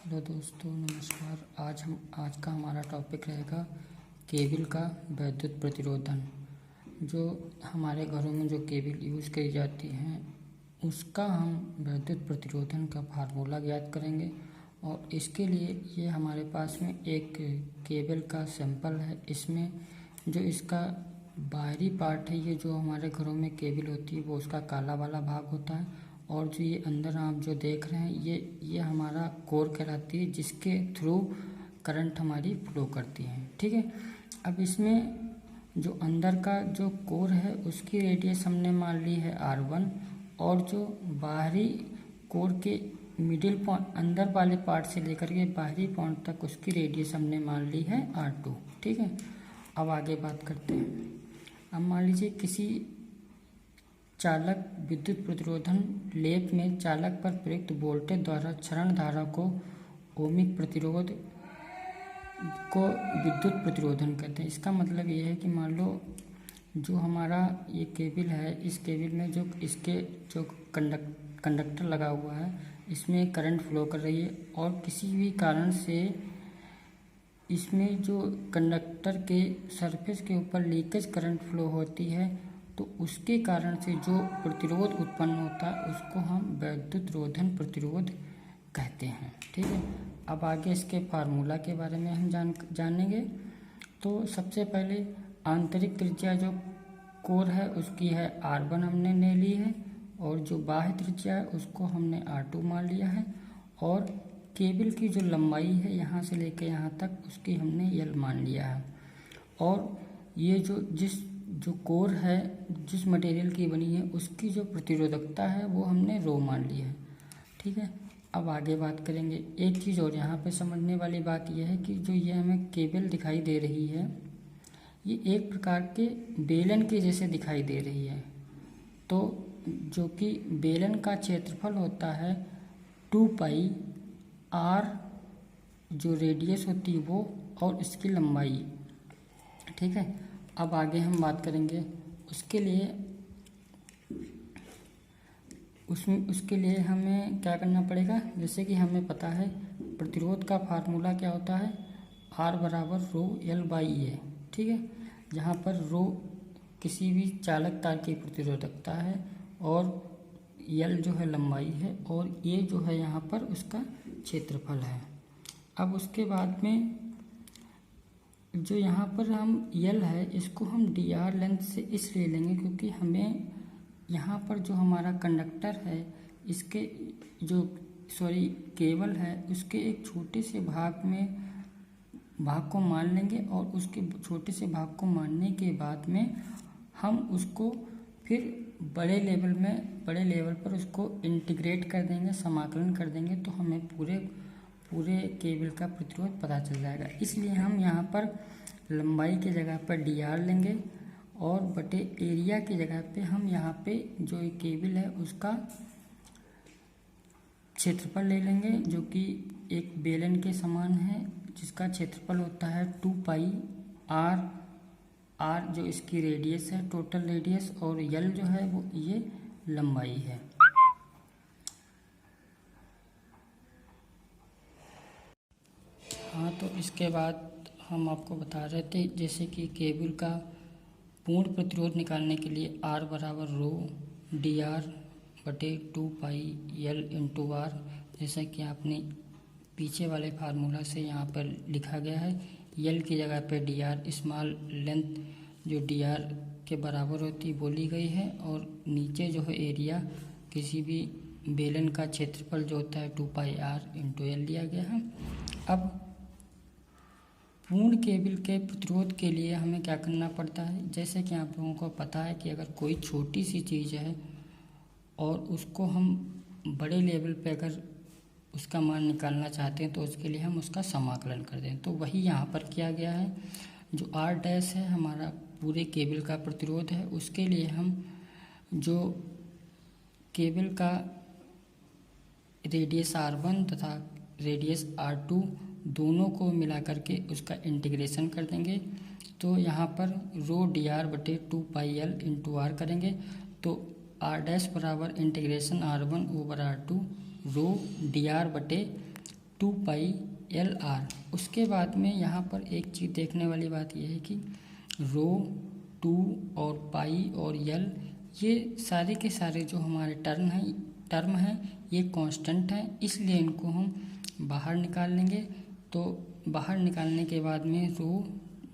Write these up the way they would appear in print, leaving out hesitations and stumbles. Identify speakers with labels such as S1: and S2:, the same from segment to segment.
S1: Hello दोस्तों, नमस्कार। आज का हमारा टॉपिक रहेगा केबल का वैद्युत प्रतिरोधन। जो हमारे घरों में जो केबल यूज़ करी जाती हैं उसका हम वैद्युत प्रतिरोधन का फार्मूला ज्ञात करेंगे। और इसके लिए ये हमारे पास में एक केबल का सैंपल है। इसमें जो इसका बाहरी पार्ट है, ये जो हमारे घरों में केबल होती है वो उसका काला वाला भाग होता है। और जो ये अंदर आप जो देख रहे हैं ये हमारा कोर कहलाती है, जिसके थ्रू करंट हमारी फ्लो करती है। ठीक है। अब इसमें जो अंदर का जो कोर है उसकी रेडियस हमने मान ली है R1, और जो बाहरी कोर के मिडिल पॉइंट अंदर वाले पार्ट से लेकर के बाहरी पॉइंट तक उसकी रेडियस हमने मान ली है R2। ठीक है। अब आगे बात करते हैं। अब मान लीजिए किसी चालक विद्युत प्रतिरोधन लेप में चालक पर प्रयुक्त वोल्टेज द्वारा क्षरण धारा को ओमिक प्रतिरोध को विद्युत प्रतिरोधन कहते हैं। इसका मतलब ये है कि मान लो जो हमारा ये केबल है, इस केबल में जो इसके जो कंडक्टर लगा हुआ है, इसमें करंट फ्लो कर रही है, और किसी भी कारण से इसमें जो कंडक्टर के सरफेस के ऊपर लीकेज करंट फ्लो होती है, तो उसके कारण से जो प्रतिरोध उत्पन्न होता है उसको हम वैद्युत रोधन प्रतिरोध कहते हैं। ठीक है। अब आगे इसके फार्मूला के बारे में हम जानेंगे। तो सबसे पहले आंतरिक त्रिज्या जो कोर है उसकी है R1 हमने ले ली है, और जो बाह्य त्रिज्या है उसको हमने R2 मान लिया है, और केबल की जो लंबाई है यहाँ से लेकर यहाँ तक उसकी हमने L मान लिया है। और ये जो कोर है जिस मटेरियल की बनी है उसकी जो प्रतिरोधकता है वो हमने रो मान ली है। ठीक है। अब आगे बात करेंगे। एक चीज़ और यहाँ पे समझने वाली बात यह है कि जो ये हमें केबल दिखाई दे रही है ये एक प्रकार के बेलन के जैसे दिखाई दे रही है। तो जो कि बेलन का क्षेत्रफल होता है 2 पाई R, जो रेडियस होती है वो, और इसकी लंबाई। ठीक है। अब आगे हम बात करेंगे उसके लिए हमें क्या करना पड़ेगा। जैसे कि हमें पता है प्रतिरोध का फार्मूला क्या होता है, R बराबर रो L बाई ए। ठीक है। जहाँ पर रो किसी भी चालक तार की प्रतिरोधकता है, और L जो है लंबाई है, और ये जो है यहाँ पर उसका क्षेत्रफल है। अब उसके बाद में जो यहाँ पर हम L है इसको हम dr लेंथ से इसलिए लेंगे क्योंकि हमें यहाँ पर जो हमारा कंडक्टर है इसके केबल है उसके एक छोटे से भाग को मान लेंगे, और उसके छोटे से भाग को मानने के बाद में हम उसको फिर बड़े लेवल पर उसको इंटीग्रेट कर देंगे, समाकलन कर देंगे, तो हमें पूरे केबल का प्रतिरोध पता चल जाएगा। इसलिए हम यहाँ पर लंबाई की जगह पर dr लेंगे, और बटे एरिया की जगह पे हम यहाँ पे जो एक केबल है उसका क्षेत्रफल ले लेंगे, जो कि एक बेलन के समान है, जिसका क्षेत्रफल होता है 2 पाई R जो इसकी रेडियस है, टोटल रेडियस, और L जो है वो ये लंबाई है। हाँ, तो इसके बाद हम आपको बता रहे थे जैसे कि केबल का पूर्ण प्रतिरोध निकालने के लिए R बराबर रो dr बटे 2 पाई L इंटू R, जैसा कि आपने पीछे वाले फार्मूला से यहाँ पर लिखा गया है। L की जगह पे dr स्मॉल लेंथ जो dr के बराबर होती है बोली गई है, और नीचे जो है एरिया किसी भी बेलन का क्षेत्रफल जो होता है 2 पाई R इंटू L दिया गया है। अब पूर्ण केबल के प्रतिरोध के लिए हमें क्या करना पड़ता है, जैसे कि आप लोगों को पता है कि अगर कोई छोटी सी चीज़ है और उसको हम बड़े लेवल पे अगर उसका मान निकालना चाहते हैं तो उसके लिए हम उसका समाकलन कर दें। तो वही यहाँ पर किया गया है। जो R डैश है हमारा पूरे केबल का प्रतिरोध है, उसके लिए हम जो केबल का रेडियस R1 तथा रेडियस R2 दोनों को मिला करके उसका इंटीग्रेशन कर देंगे। तो यहाँ पर रो dr बटे 2 पाई L इंटू R करेंगे, तो R डैश बराबर इंटीग्रेशन R1 ओवर R2 रो dr बटे 2π/L/r। उसके बाद में यहाँ पर एक चीज़ देखने वाली बात यह है कि रो, 2 और पाई और यल, ये सारे के सारे जो हमारे टर्म हैं ये कांस्टेंट हैं, इसलिए इनको हम बाहर निकाल लेंगे। तो बाहर निकालने के बाद में रो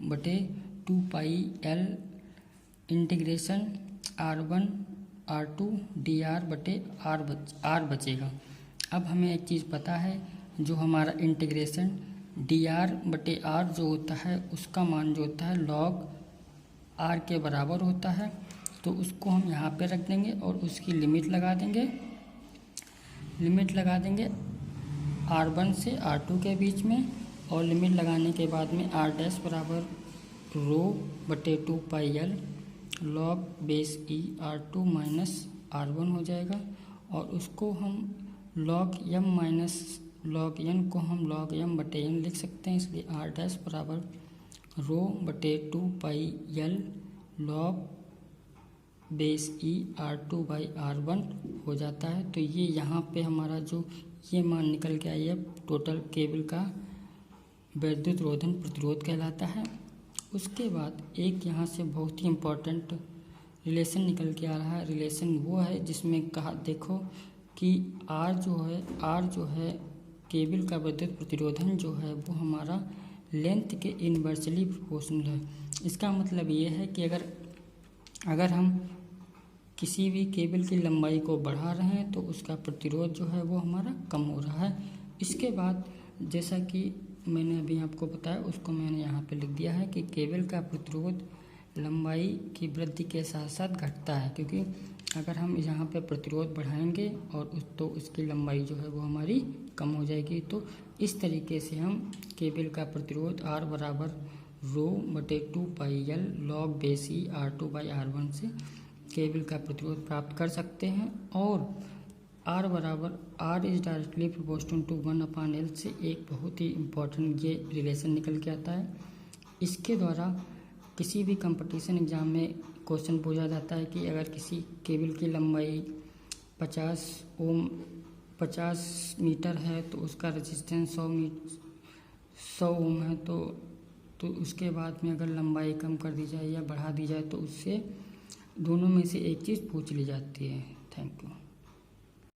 S1: बटे 2π/L integration r1 r2 dr बटे r बचेगा। अब हमें एक चीज़ पता है, जो हमारा इंटीग्रेशन dr बटे r जो होता है उसका मान जो होता है log r के बराबर होता है। तो उसको हम यहाँ पे रख देंगे और उसकी लिमिट लगा देंगे r1 से r2 के बीच में, और लिमिट लगाने के बाद में r डैश बराबर रो बटे 2π/L log base e r2 minus r1 हो जाएगा। और उसको हम log m minus log n को हम log m बटे n लिख सकते हैं, इसलिए r डैश बराबर रो बटे 2π/L log base e r2/r1 हो जाता है। तो ये यहाँ पे हमारा जो ये मान निकल के आइए टोटल केबल का वैद्युत रोधन प्रतिरोध कहलाता है। उसके बाद एक यहाँ से बहुत ही इम्पोर्टेंट रिलेशन निकल के आ रहा है। रिलेशन वो है जिसमें कहा देखो कि R जो है केबल का वैद्युत प्रतिरोधन जो है वो हमारा लेंथ के इन्वर्सली प्रोपोर्शनल है। इसका मतलब ये है कि अगर हम किसी भी केबल की लंबाई को बढ़ा रहे हैं तो उसका प्रतिरोध जो है वो हमारा कम हो रहा है। इसके बाद जैसा कि मैंने अभी आपको बताया उसको मैंने यहाँ पे लिख दिया है कि केबल का प्रतिरोध लंबाई की वृद्धि के साथ साथ घटता है, क्योंकि अगर हम यहाँ पे प्रतिरोध बढ़ाएंगे और तो उसकी लंबाई जो है वो हमारी कम हो जाएगी। तो इस तरीके से हम केबल का प्रतिरोध R बराबर रो बटे 2π/L log base e r2/r1 से केबल का प्रतिरोध प्राप्त कर सकते हैं। और R बराबर R is directly proportional to 1/L से एक बहुत ही इम्पोर्टेंट ये रिलेशन निकल के आता है। इसके द्वारा किसी भी कंपटीशन एग्ज़ाम में क्वेश्चन पूछा जाता है कि अगर किसी केबल की लंबाई 50 मीटर है तो उसका रेजिस्टेंस 100 ओम है, तो उसके बाद में अगर लंबाई कम कर दी जाए या बढ़ा दी जाए तो उससे दोनों में से एक चीज़ पूछ ली जाती है। Thank you.